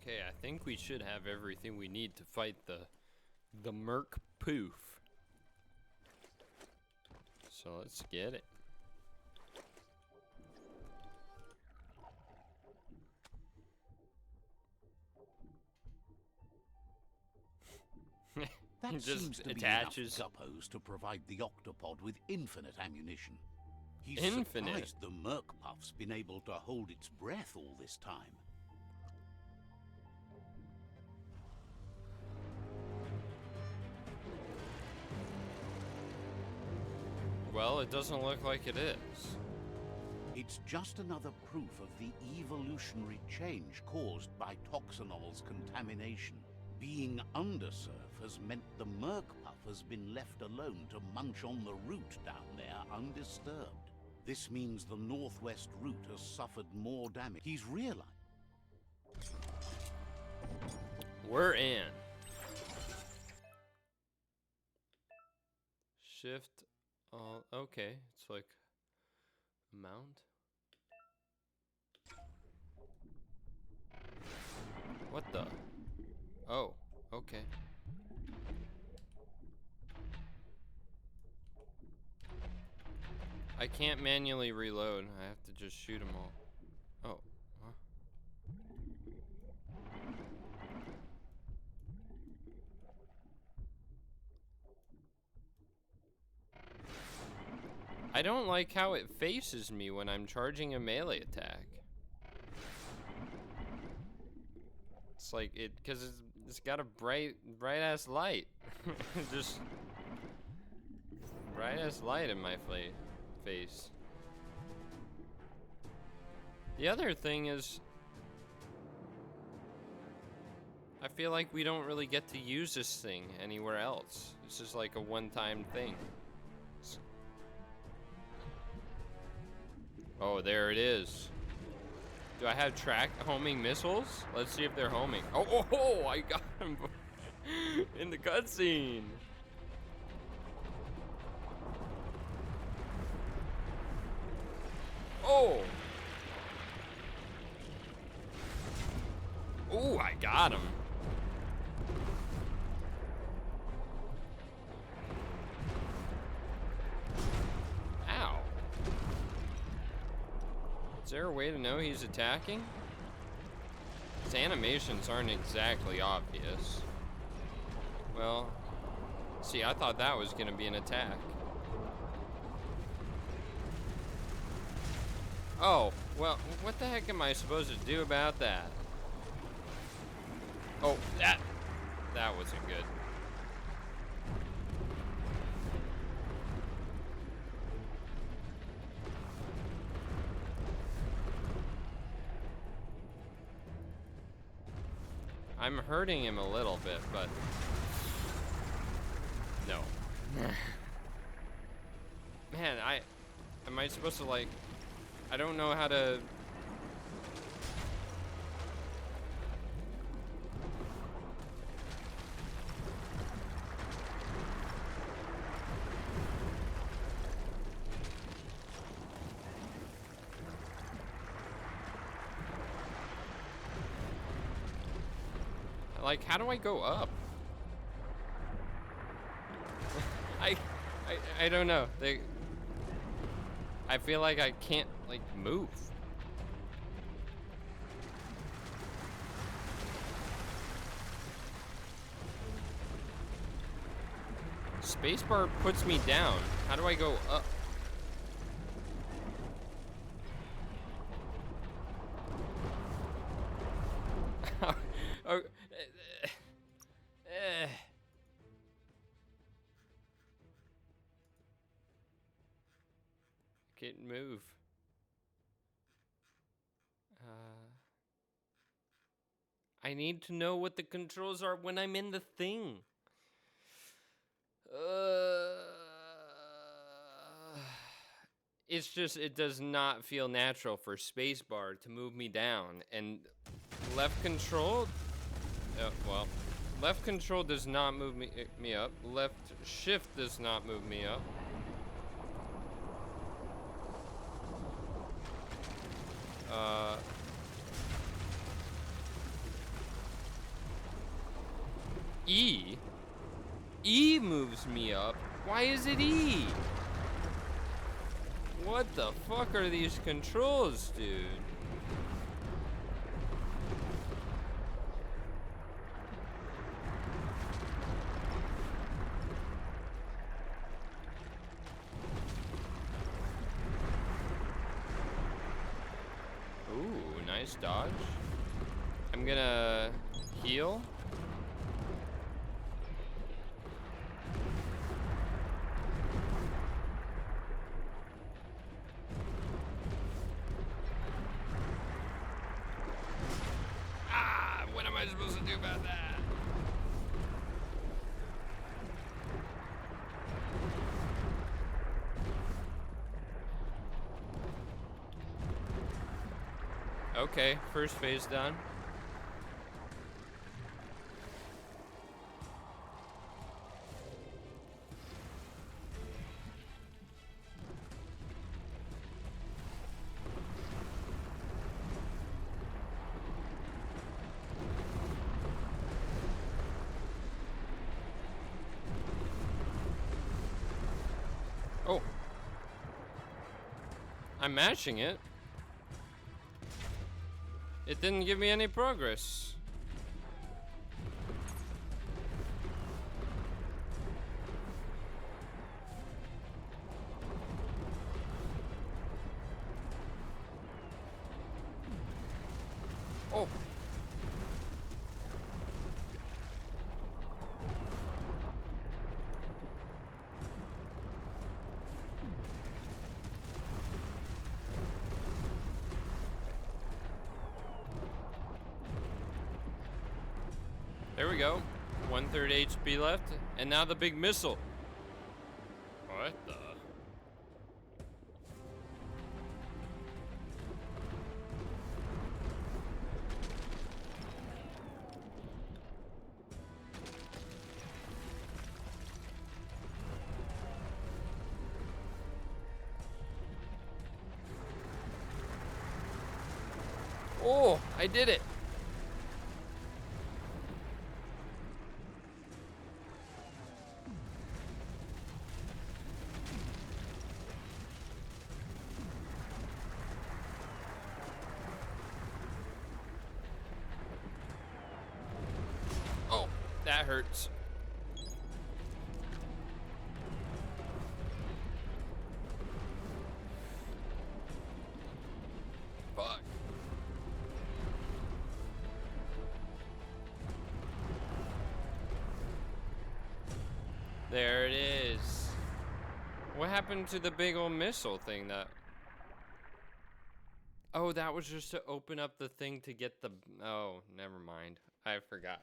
Okay, I think we should have everything we need to fight the Merc Poof. So let's get it. That He just seems to attaches. be enough guppos to provide the octopod with infinite ammunition. He's Infinite? surprised the Merc Puff's been able to hold its breath all this time. Well, it doesn't look like it is. It's just another proof of the evolutionary change caused by Toxanol's contamination. Being undersurf has meant the Merc Puff has been left alone to munch on the root down there undisturbed. This means the northwest route has suffered more damage. He's realized. We're in. Shift. Okay. It's like mount. What the? Oh, okay. I can't manually reload. I have to just shoot them all. Oh, huh? I don't like how it faces me when I'm charging a melee attack. It's like because it's got a bright ass light. Just bright ass light in my face. The other thing is, I feel like we don't really get to use this thing anywhere else. This is like a one-time thing. Oh, there it is. Do I have track homing missiles? Let's see if they're homing. Oh, I got him in the cutscene. Oh. Oh, I got him. Ow. Is there a way to know he's attacking? His animations aren't exactly obvious. Well, see, I thought that was gonna be an attack. Oh, well, what the heck am I supposed to do about that? Oh, that wasn't good. I'm hurting him a little bit, but no. Man, am I supposed to, like, I don't know how to. Like, how do I go up? I don't know. I feel like I can't, like, move. Spacebar puts me down. How do I go up? Oh, Can't move. I need to know what the controls are when I'm in the thing. It's just, it does not feel natural for spacebar to move me down, and left control. Well, left control does not move me up. Left shift does not move me up. E? E moves me up. Why is it E? What the fuck are these controls, dude? Ooh, nice dodge. I'm gonna heal. Ah, what am I supposed to do about that? Okay, first phase done. Oh. I'm mashing it. It didn't give me any progress. Oh. There we go. 1/3 HP left, and now the big missile. What the? Oh, I did it. Oh, that hurts. Fuck. There it is. What happened to the big old missile thing that... Oh, that was just to open up the thing to get the... Oh, never mind. I forgot.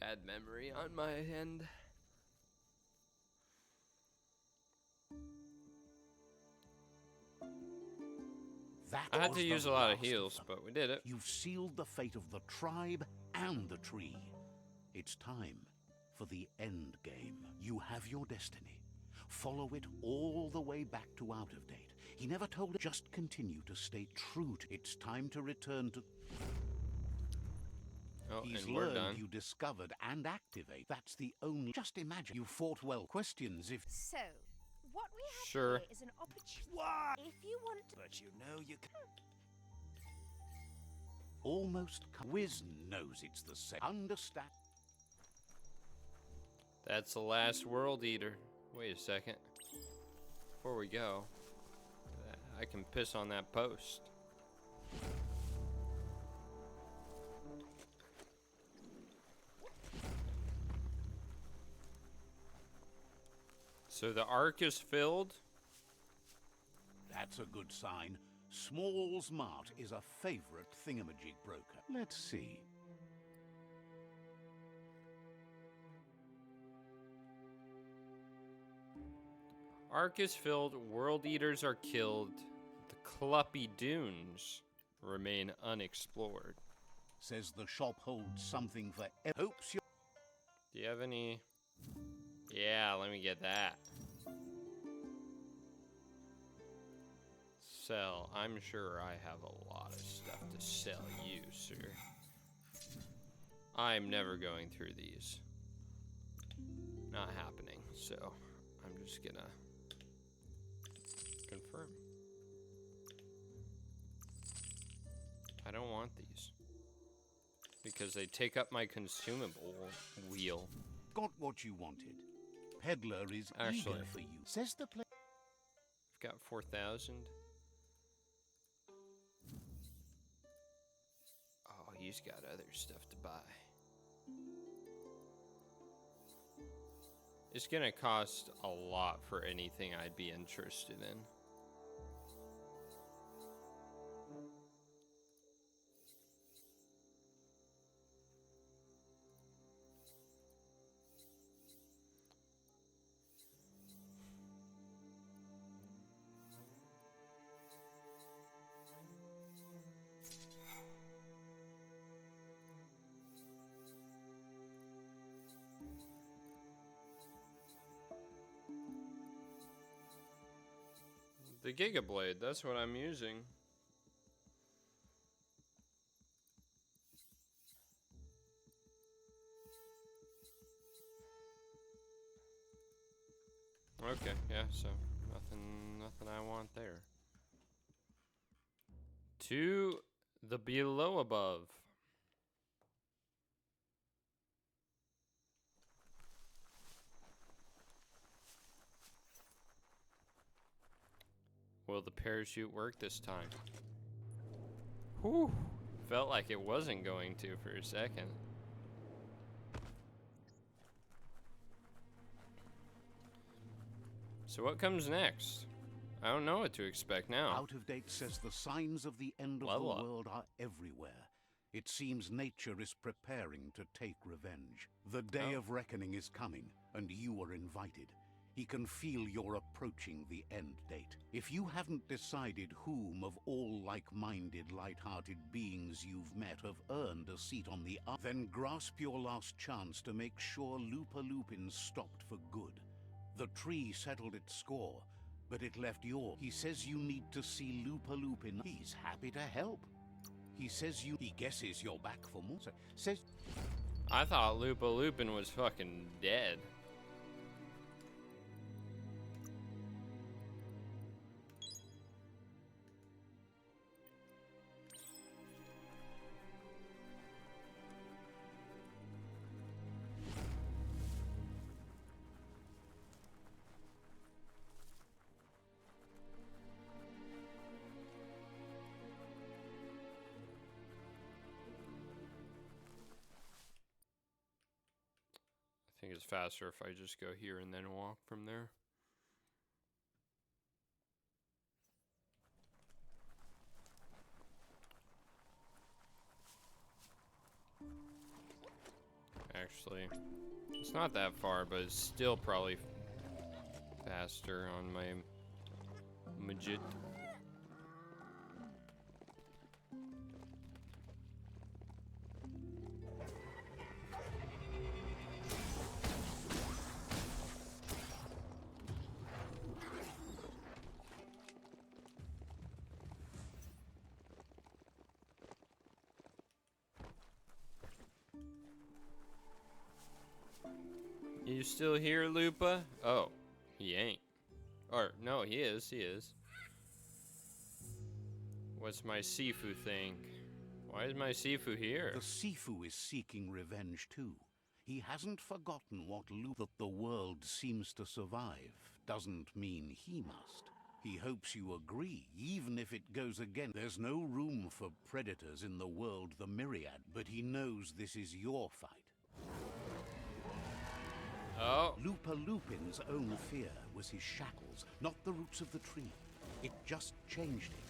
Bad memory on my end. That I had was to the use a lot of last heals, them. but we did it. You've sealed the fate of the tribe and the tree. It's time for the end game. You have your destiny. Follow it all the way back to out of date. He never told it. Just continue to stay true to. It's time to return to. Oh, He's and we're learned done. you discovered and activate. That's the only. Just imagine you fought well. Questions if. So, what we have Sure. here is an opportunity. Why? If you want to. But you know you can. Almost. Wiz knows it's the same. Understand. That's the last world eater. Wait a second. Before we go, I can piss on that post. So the arc is filled. That's a good sign. Small's Mart is a favorite thingamajig broker. Let's see. Arc is filled, world eaters are killed, the Cluppy Dunes remain unexplored. Says the shop holds something for. Hopes you. Do you have any? Yeah, let me get that. Sell. I'm sure I have a lot of stuff to sell you, sir. I'm never going through these. Not happening. So I'm just gonna confirm. I don't want these because they take up my consumable wheel. Got what you wanted. Peddler is Actually, eager for you. Says the play. I've got 4,000. Oh, he's got other stuff to buy. It's gonna cost a lot for anything I'd be interested in. The Gigablade, that's what I'm using. Okay, yeah, so nothing I want there. To the below above. Will the parachute work this time? Whew. Felt like it wasn't going to for a second. So what comes next? I don't know what to expect now. Out of Date says the signs of the end of Level the up. world are everywhere. It seems nature is preparing to take revenge. The day of reckoning is coming, and you are invited. He can feel you're approaching the end date. If you haven't decided whom of all like-minded, light-hearted beings you've met have earned a seat on the then grasp your last chance to make sure Lupa Lupin's stopped for good. The tree settled its score, but it left your. He says you need to see Lupa Lupin. He's happy to help. He says he guesses you're back for more. Says I thought Lupa Lupin was fucking dead. I think it's faster if I just go here and then walk from there. Actually, it's not that far, but it's still probably faster on my Majit. You still here, Lupa? Oh, he ain't. Or, no, he is, he is. What's my Sifu thing? Why is my Sifu here? the Sifu is seeking revenge too. He hasn't forgotten that the world seems to survive doesn't mean he must. He hopes you agree, even if it goes again. There's no room for predators in the world, the myriad, but he knows this is your fight. Oh, Lupa Lupin's own fear was his shackles, not the roots of the tree. It just changed him.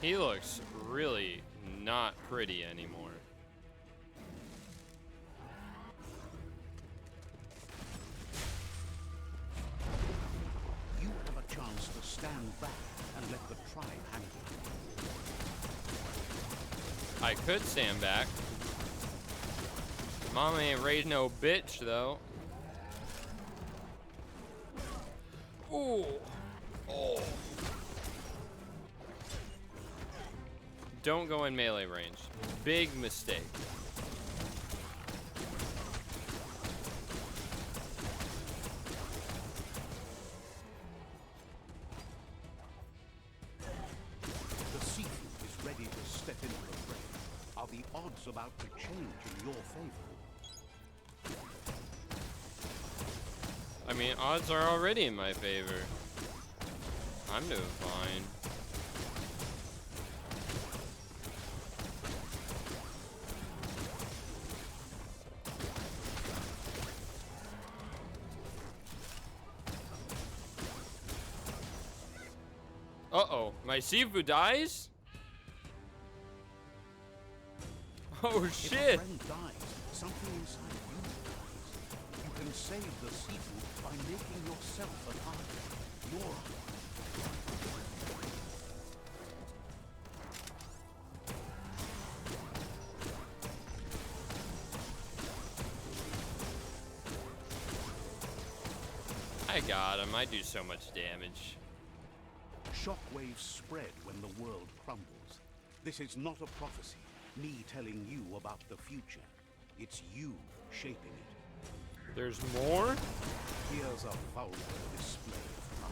he looks really not pretty anymore. You have a chance to stand back and let the tribe handle it. I could stand back. Mama ain't raised no bitch, though. Ooh. Oh. Don't go in melee range. Big mistake. the odds about to change in your favor. I mean, odds are already in my favor. I'm doing fine. Uh-oh, my Sifu dies? Oh shit! If a friend dies, something inside you dies. You can save the Sifu by making yourself a target. You're I got him. I do so much damage. shockwaves spread when the world crumbles. This is not a prophecy, me telling you about the future. It's you shaping it. There's more? Here's a vulgar display of power.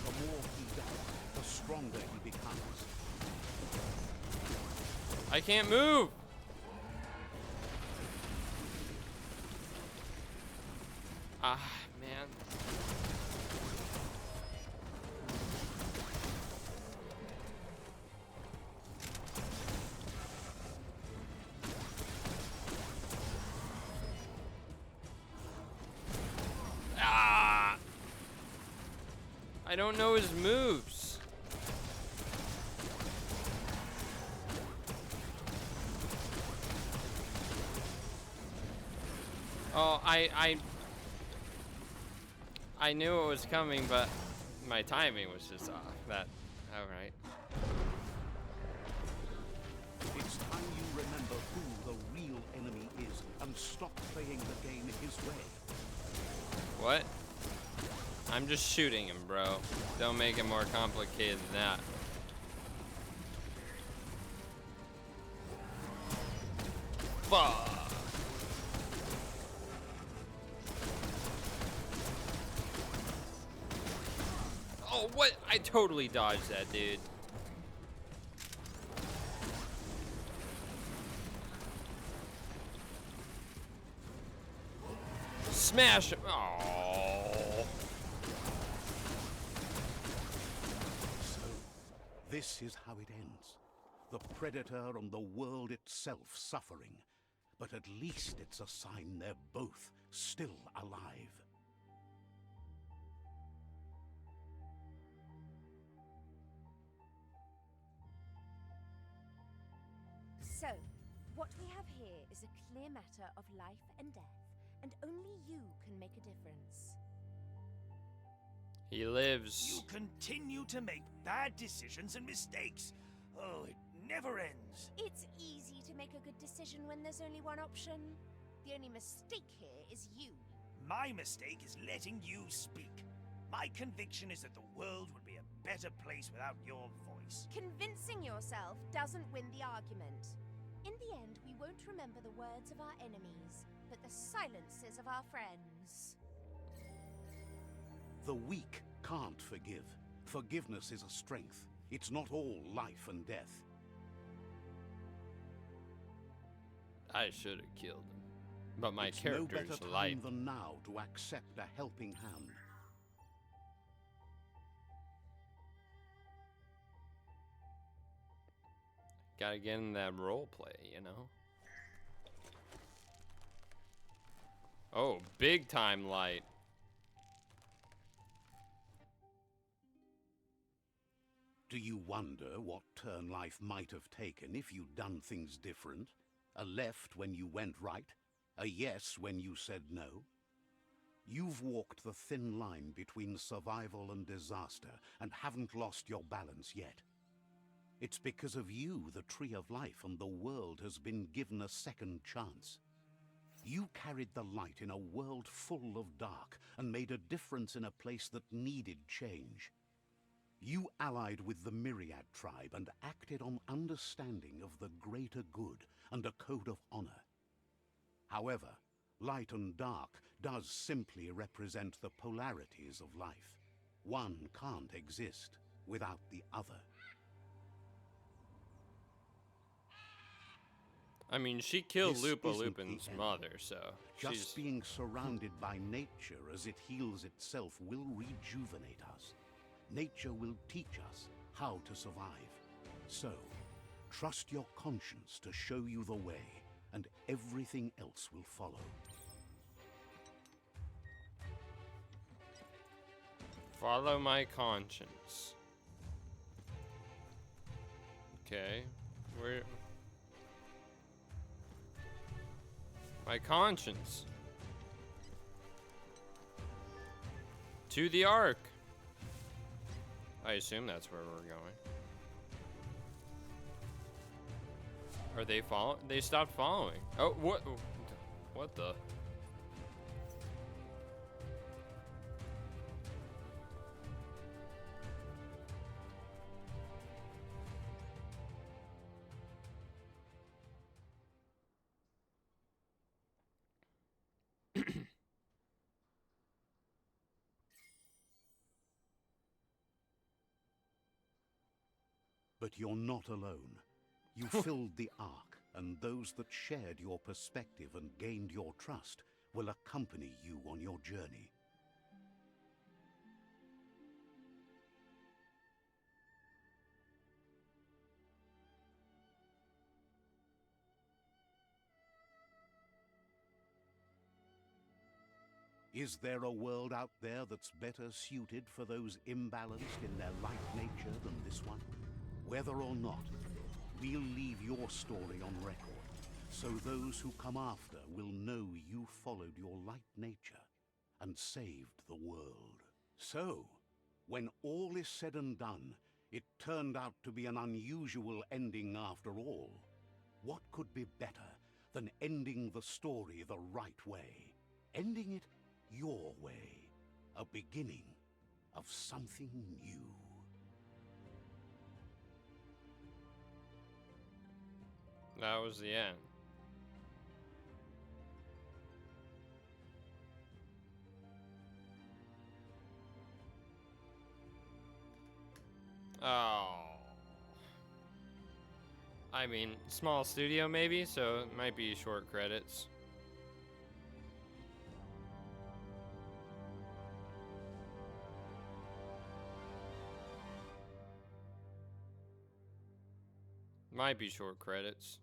The more he does, the stronger he becomes. I can't move! Ah, man. Ah! I don't know his moves. Oh, I knew it was coming, but my timing was just off. Alright. It's time you remember who the real enemy is and stop playing the game his way. What? I'm just shooting him, bro. Don't make it more complicated than that. Fuck. Oh, what? I totally dodged that, dude. Smash him. Oh. So, this is how it ends. The Predator and the world itself suffering. But at least it's a sign they're both still alive. So, what we have here is a clear matter of life and death, and only you can make a difference. He lives. You continue to make bad decisions and mistakes. Oh, it never ends. It's easy to make a good decision when there's only one option. The only mistake here is you. My mistake is letting you speak. My conviction is that the world would be a better place without your voice. Convincing yourself doesn't win the argument. In the end, we won't remember the words of our enemies, but the silences of our friends. The weak can't forgive. Forgiveness is a strength. It's not all life and death. I should have killed him. But my It's no character's better time life. than now to accept a helping hand. Gotta get in that role play, you know? Oh, big time light. Do you wonder what turn life might have taken if you'd done things different? A left when you went right? A yes when you said no? You've walked the thin line between survival and disaster and haven't lost your balance yet. It's because of you the Tree of Life and the world has been given a second chance. You carried the light in a world full of dark and made a difference in a place that needed change. You allied with the Myriad tribe and acted on understanding of the greater good and a code of honor. However, light and dark does simply represent the polarities of life. One can't exist without the other. I mean, she killed This Lupa isn't Lupin's the end. mother, so Just being surrounded by nature as it heals itself will rejuvenate us. Nature will teach us how to survive. So, trust your conscience to show you the way, and everything else will follow. Follow my conscience. Okay, where? My conscience. To the Ark. I assume that's where we're going. Are they following? They stopped following. Oh, what? What the? But you're not alone. You filled the Ark, and those that shared your perspective and gained your trust will accompany you on your journey. Is there a world out there that's better suited for those imbalanced in their light nature than this one? Whether or not, we'll leave your story on record, so those who come after will know you followed your light nature and saved the world. So, when all is said and done, it turned out to be an unusual ending after all. What could be better than ending the story the right way? Ending it your way. A beginning of something new. That was the end. Oh. I mean, small studio maybe, so it might be short credits. Might be short credits.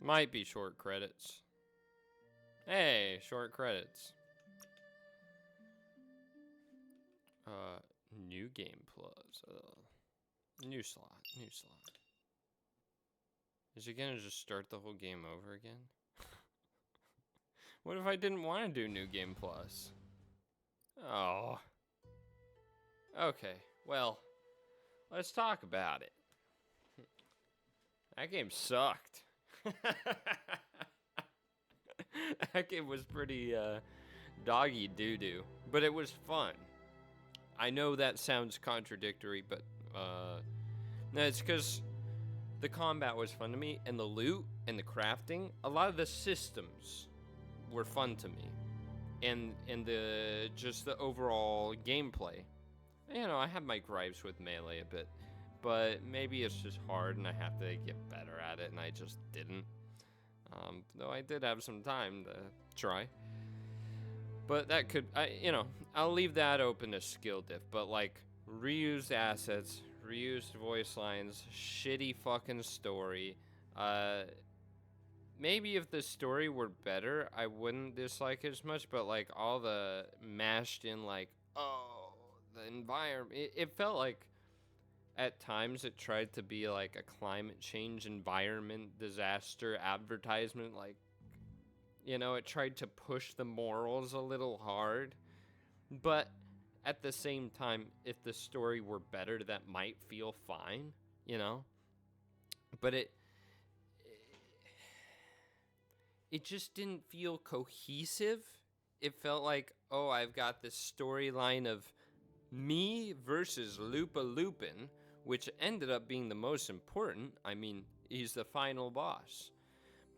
Might be short credits. Hey, short credits. New game plus. New slot. New slot. Is it gonna just start the whole game over again? What if I didn't want to do new game plus? Oh. Okay, well, let's talk about it. That game sucked. That game was pretty doggy doo-doo, but it was fun. I know that sounds contradictory, but no, it's because the combat was fun to me, and the loot and the crafting, a lot of the systems were fun to me, and the just the overall gameplay. You know, I have my gripes with Melee a bit, but maybe it's just hard and I have to get better at it, and I just didn't. Though I did have some time to try. But that could, I'll leave that open to skill diff, but like, reused assets, reused voice lines, shitty fucking story. Maybe if the story were better, I wouldn't dislike it as much, but like, all the mashed in, like, oh, the environment, it felt like at times it tried to be like a climate change environment disaster advertisement, like, you know, it tried to push the morals a little hard. But at the same time, if the story were better, that might feel fine, you know? But it just didn't feel cohesive. It felt like, oh, I've got this storyline of me versus Lupa Lupin, which ended up being the most important. I mean, he's the final boss.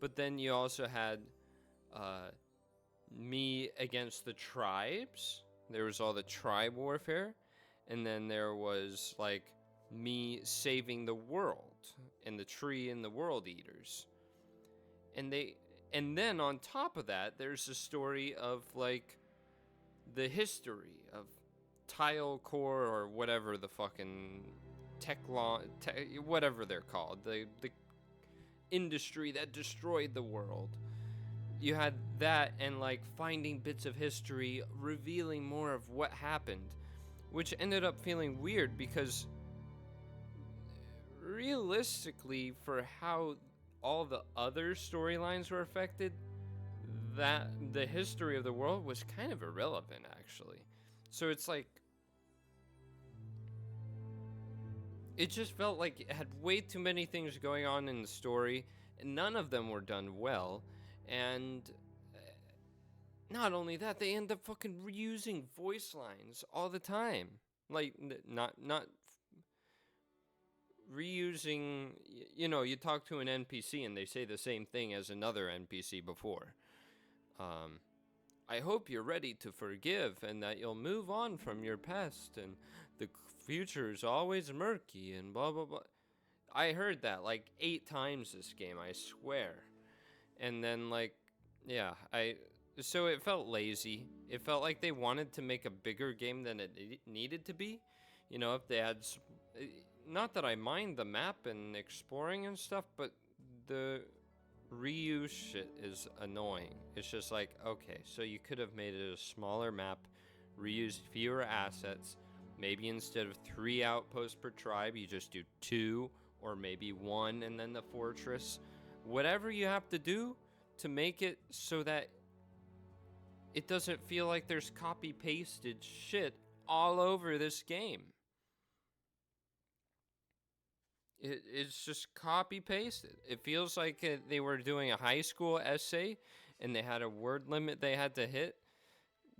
But then you also had me against the tribes. There was all the tribe warfare. And then there was, like, me saving the world and the tree and the world eaters. And then on top of that, there's a story of, like, the history of Tile Core or whatever the fucking whatever they're called, the industry that destroyed the world. You had that, and like finding bits of history revealing more of what happened, which ended up feeling weird because realistically, for how all the other storylines were affected, that the history of the world was kind of irrelevant, actually. So it's like, it just felt like it had way too many things going on in the story, and none of them were done well. And not only that, they end up fucking reusing voice lines all the time. Like, not reusing, you know, you talk to an NPC and they say the same thing as another NPC before. I hope you're ready to forgive and that you'll move on from your past and the future is always murky and blah, blah, blah. I heard that like 8 times this game, I swear. And then, like, yeah, so it felt lazy. It felt like they wanted to make a bigger game than it needed to be. You know, if they had, not that I mind the map and exploring and stuff, but the reuse shit is annoying. It's just like, okay, so you could have made it a smaller map, reused fewer assets. Maybe instead of 3 outposts per tribe, you just do 2, or maybe 1 and then the fortress. Whatever you have to do to make it so that it doesn't feel like there's copy-pasted shit all over this game. It's just copy-pasted. It feels like they were doing a high school essay and they had a word limit they had to hit.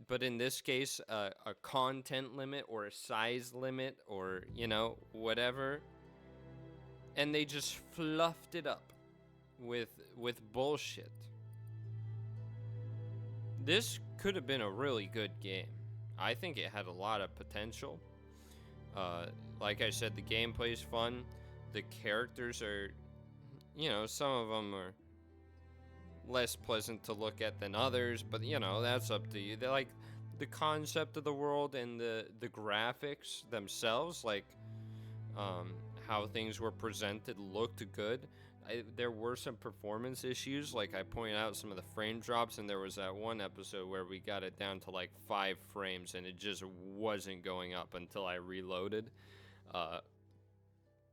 But in this case, a content limit or a size limit or, you know, whatever. And they just fluffed it up with bullshit. This could have been a really good game. I think it had a lot of potential. Like I said, the gameplay's fun. The characters are, you know, some of them are less pleasant to look at than others, but you know, that's up to you. They like the concept of the world and the graphics themselves, like how things were presented looked good. There were some performance issues, like I pointed out some of the frame drops, and there was that one episode where we got it down to like 5 frames and it just wasn't going up until I reloaded.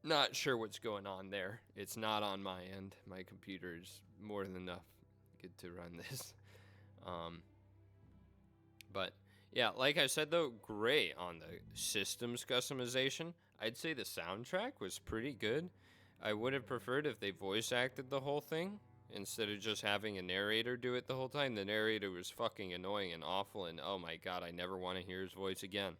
Not sure what's going on there. It's not on my end. My computer is more than enough good to run this. But yeah, like I said though, great on the systems customization. I'd say the soundtrack was pretty good. I would have preferred if they voice acted the whole thing instead of just having a narrator do it the whole time. The narrator was fucking annoying and awful, and oh my god, I never want to hear his voice again.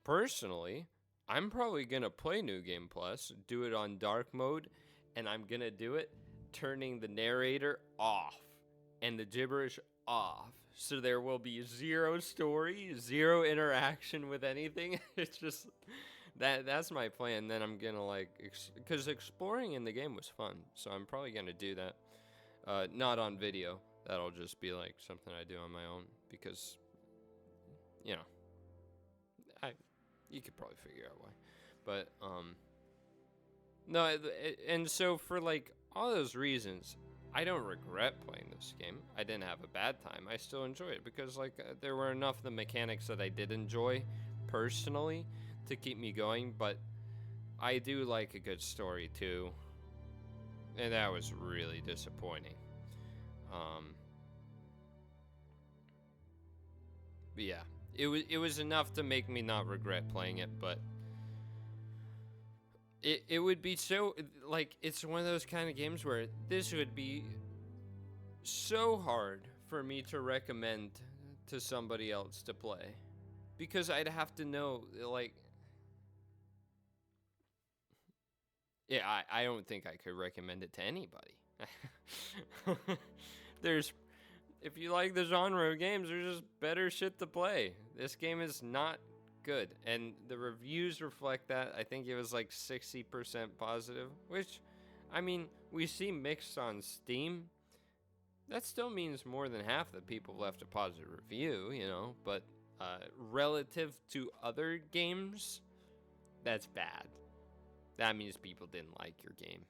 Personally, I'm probably going to play New Game Plus, do it on dark mode, and I'm going to do it turning the narrator off and the gibberish off. So there will be 0 story, 0 interaction with anything. It's just, that's my plan. Then I'm going to like, because exploring in the game was fun. So I'm probably going to do that. Not on video. That'll just be like something I do on my own because, you know, you could probably figure out why. But, no, and so for, like, all those reasons, I don't regret playing this game. I didn't have a bad time. I still enjoy it because, like, there were enough of the mechanics that I did enjoy personally to keep me going, but I do like a good story too. And that was really disappointing. But yeah, it was enough to make me not regret playing it, but it would be so, like, it's one of those kind of games where this would be so hard for me to recommend to somebody else to play, because I'd have to know, like, yeah, I don't think I could recommend it to anybody. There's, if you like the genre of games, there's just better shit to play. This game is not good, and the reviews reflect that. I think it was like 60% positive, which, I mean, we see mixed on Steam. That still means more than half the people left a positive review, you know, but relative to other games, that's bad. That means people didn't like your game.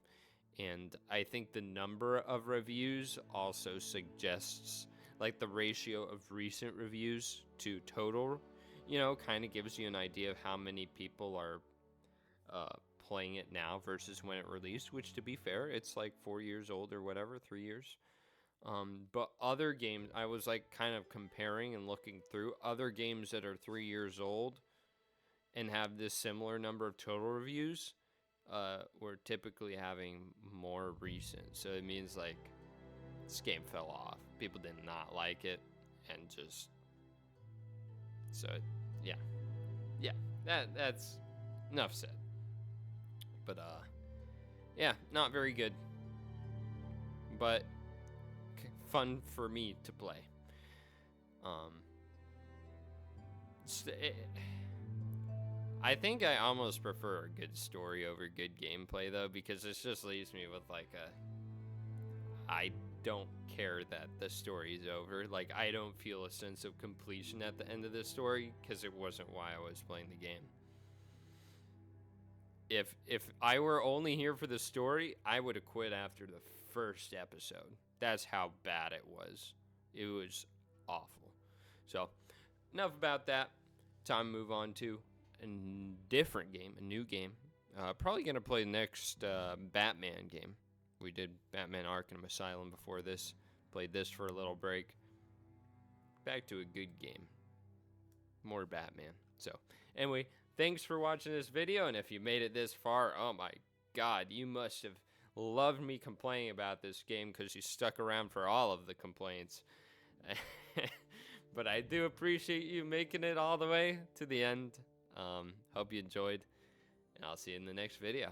And I think the number of reviews also suggests, like, the ratio of recent reviews to total, you know, kind of gives you an idea of how many people are playing it now versus when it released, which, to be fair, it's like 4 years old or whatever, 3 years. But other games, I was like kind of comparing and looking through other games that are 3 years old and have this similar number of total reviews. We're typically having more recent. So it means, like, this game fell off. People did not like it, and just, so yeah. That's enough said. But yeah, not very good, but fun for me to play. I think I almost prefer a good story over good gameplay, though, because this just leaves me with, like, I don't care that the story's over. Like, I don't feel a sense of completion at the end of the story, because it wasn't why I was playing the game. If I were only here for the story, I would have quit after the first episode. That's how bad it was. It was awful. So, enough about that. Time to move on to a different game, a new game. Probably going to play the next Batman game. We did Batman Arkham Asylum before this. Played this for a little break. Back to a good game. More Batman. So, anyway, thanks for watching this video. And if you made it this far, oh my god, you must have loved me complaining about this game, because you stuck around for all of the complaints. But I do appreciate you making it all the way to the end. Hope you enjoyed, and I'll see you in the next video.